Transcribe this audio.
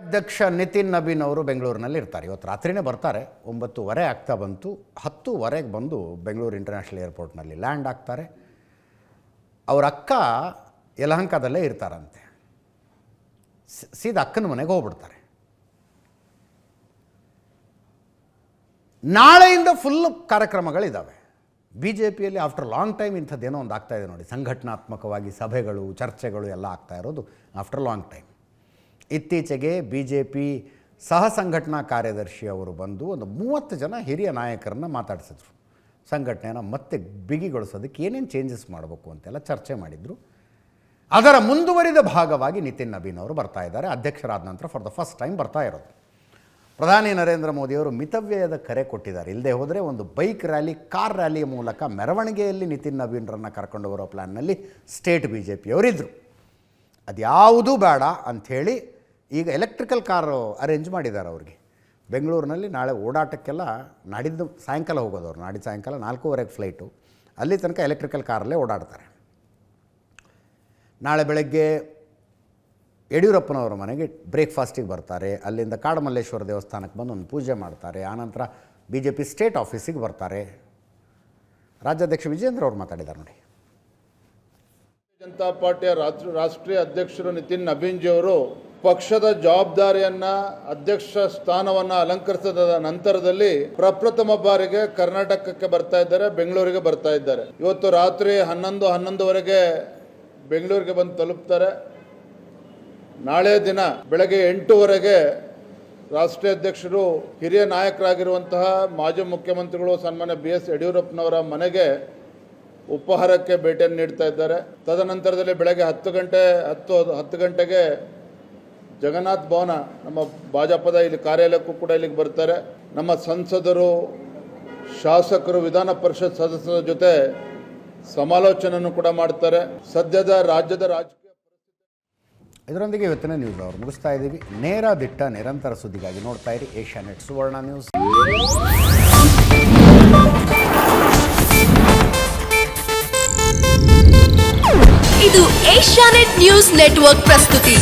ಅಧ್ಯಕ್ಷ ನಿತಿನ್ ನಬೀನ್ ಅವರು ಬೆಂಗಳೂರಿನಲ್ಲಿ ಇರ್ತಾರೆ. ಇವತ್ತು ರಾತ್ರಿನೇ ಬರ್ತಾರೆ. 9:30 ಆಗ್ತಾ ಬಂತು. 10:00 ಬಂದು ಬೆಂಗಳೂರು ಇಂಟರ್ನ್ಯಾಷನಲ್ ಏರ್ಪೋರ್ಟ್ನಲ್ಲಿ ಲ್ಯಾಂಡ್ ಆಗ್ತಾರೆ. ಅವ್ರ ಅಕ್ಕ ಯಲಹಂಕದಲ್ಲೇ ಇರ್ತಾರಂತೆ. ಸೀದಾ ಅಕ್ಕನ ಮನೆಗೆ ಹೋಗ್ಬಿಡ್ತಾರೆ. ನಾಳೆಯಿಂದ ಫುಲ್ ಕಾರ್ಯಕ್ರಮಗಳಿದ್ದಾವೆ. ಬಿ ಜೆ ಪಿಯಲ್ಲಿ ಆಫ್ಟರ್ ಲಾಂಗ್ ಟೈಮ್ ಇಂಥದ್ದೇನೋ ಒಂದು ಆಗ್ತಾಯಿದೆ ನೋಡಿ. ಸಂಘಟನಾತ್ಮಕವಾಗಿ ಸಭೆಗಳು, ಚರ್ಚೆಗಳು ಎಲ್ಲ ಆಗ್ತಾ ಇರೋದು ಆಫ್ಟರ್ ಲಾಂಗ್ ಟೈಮ್. ಇತ್ತೀಚೆಗೆ ಬಿ ಜೆ ಪಿ ಸಹ ಸಂಘಟನಾ ಕಾರ್ಯದರ್ಶಿ ಅವರು ಬಂದು ಒಂದು 30 ಜನ ಹಿರಿಯ ನಾಯಕರನ್ನು ಮಾತಾಡಿಸಿದ್ರು. ಸಂಘಟನೆಯನ್ನು ಮತ್ತೆ ಬಿಗಿಗೊಳಿಸೋದಕ್ಕೆ ಏನೇನು ಚೇಂಜಸ್ ಮಾಡಬೇಕು ಅಂತೆಲ್ಲ ಚರ್ಚೆ ಮಾಡಿದರು. ಅದರ ಮುಂದುವರಿದ ಭಾಗವಾಗಿ ನಿತಿನ್ ನಬೀನ್ ಅವರು ಬರ್ತಾ ಇದ್ದಾರೆ. ಅಧ್ಯಕ್ಷರಾದ ನಂತರ ಫಾರ್ ದ ಫಸ್ಟ್ ಟೈಮ್ ಬರ್ತಾ ಇರೋದು. ಪ್ರಧಾನಿ ನರೇಂದ್ರ ಮೋದಿಯವರು ಮಿತವ್ಯಯದ ಕರೆ ಕೊಟ್ಟಿದ್ದಾರೆ. ಇಲ್ಲದೆ ಹೋದರೆ ಒಂದು ಬೈಕ್ ರ್ಯಾಲಿ, ಕಾರ್ ರ್ಯಾಲಿಯ ಮೂಲಕ ಮೆರವಣಿಗೆಯಲ್ಲಿ ನಿತಿನ್ ನಬೀನ್ರನ್ನು ಕರ್ಕೊಂಡು ಬರೋ ಪ್ಲ್ಯಾನ್ನಲ್ಲಿ ಸ್ಟೇಟ್ ಬಿ ಜೆ ಪಿಯವರಿದ್ದರು. ಅದು ಯಾವುದೂ ಬೇಡ ಅಂಥೇಳಿ ಈಗ ಎಲೆಕ್ಟ್ರಿಕಲ್ ಕಾರು ಅರೇಂಜ್ ಮಾಡಿದ್ದಾರೆ ಅವ್ರಿಗೆ. ಬೆಂಗಳೂರಿನಲ್ಲಿ ನಾಳೆ ಓಡಾಟಕ್ಕೆಲ್ಲ ನಾಡಿದ್ದು ಸಾಯಂಕಾಲ ಹೋಗೋದವ್ರು. ನಾಡಿದ್ದು ಸಾಯಂಕಾಲ 4:15 ಫ್ಲೈಟು. ಅಲ್ಲಿ ತನಕ ಎಲೆಕ್ಟ್ರಿಕಲ್ ಕಾರಲ್ಲೇ ಓಡಾಡ್ತಾರೆ. ನಾಳೆ ಬೆಳಗ್ಗೆ ಯಡಿಯೂರಪ್ಪನವರ ಮನೆಗೆ ಬ್ರೇಕ್ಫಾಸ್ಟಿಗೆ ಬರ್ತಾರೆ. ಅಲ್ಲಿಂದ ಕಾಡಮಲ್ಲೇಶ್ವರ ದೇವಸ್ಥಾನಕ್ಕೆ ಬಂದು ಒಂದು ಪೂಜೆ ಮಾಡ್ತಾರೆ. ಆನಂತರ ಬಿ ಜೆ ಪಿ ಸ್ಟೇಟ್ ಆಫೀಸಿಗೆ ಬರ್ತಾರೆ. ರಾಜ್ಯಾಧ್ಯಕ್ಷ ವಿಜೇಂದ್ರ ಅವರು ಮಾತಾಡಿದ್ದಾರೆ ನೋಡಿ. ಜನತಾ ಪಾರ್ಟಿಯ ರಾಷ್ಟ್ರೀಯ ಅಧ್ಯಕ್ಷರು ನಿತಿನ್ ನಬೀನ್ಜಿಯವರು ಪಕ್ಷದ ಜವಾಬ್ದಾರಿಯನ್ನ, ಅಧ್ಯಕ್ಷ ಸ್ಥಾನವನ್ನು ಅಲಂಕರಿಸಿದ ನಂತರದಲ್ಲಿ ಪ್ರಪ್ರಥಮ ಬಾರಿಗೆ ಕರ್ನಾಟಕಕ್ಕೆ ಬರ್ತಾ ಇದ್ದಾರೆ, ಬೆಂಗಳೂರಿಗೆ ಬರ್ತಾ ಇದ್ದಾರೆ. ಇವತ್ತು ರಾತ್ರಿ 11:30 ಬೆಂಗಳೂರಿಗೆ ಬಂದು ತಲುಪ್ತಾರೆ. ನಾಳೆ ದಿನ ಬೆಳಗ್ಗೆ 8:00 ರಾಷ್ಟ್ರೀಯ ಅಧ್ಯಕ್ಷರು ಹಿರಿಯ ನಾಯಕರಾಗಿರುವಂತಹ ಮಾಜಿ ಮುಖ್ಯಮಂತ್ರಿಗಳು ಸನ್ಮಾನ್ಯ BS ಯಡಿಯೂರಪ್ಪನವರ ಮನೆಗೆ ಉಪಹಾರಕ್ಕೆ ಭೇಟಿಯನ್ನು ನೀಡ್ತಾ ಇದ್ದಾರೆ. ತದನಂತರದಲ್ಲಿ ಬೆಳಗ್ಗೆ 10 ಗಂಟೆಗೆ ಜಗನ್ನಾಥ್ ಭವನ, ನಮ್ಮ ಭಾಜಪದ ಇಲ್ಲಿ ಕಾರ್ಯಾಲಯಕ್ಕೂ ಕೂಡ ಇಲ್ಲಿಗೆ ಬರ್ತಾರೆ. ನಮ್ಮ ಸಂಸದರು, ಶಾಸಕರು, ವಿಧಾನ ಪರಿಷತ್ ಸದಸ್ಯರ ಜೊತೆ ಸಮಾಲೋಚನೆಯನ್ನು ಕೂಡ ಮಾಡ್ತಾರೆ. ಸದ್ಯದ ರಾಜ್ಯದ ರಾಜಕೀಯ ಇದರೊಂದಿಗೆ ಇವತ್ತಿನ ನ್ಯೂಸ್ ಅವರು ಮುಗಿಸ್ತಾ ಇದ್ದೀವಿ. ನೇರ ದಿಟ್ಟ ನಿರಂತರ ಸುದ್ದಿಗಾಗಿ ನೋಡ್ತಾ ಇರಿ ಏಷ್ಯಾನೆಟ್ ಸುವರ್ಣ ನ್ಯೂಸ್. ಇದು ಏಷ್ಯಾನೆಟ್ ನ್ಯೂಸ್ ನೆಟ್ವರ್ಕ್ ಪ್ರಸ್ತುತಿ.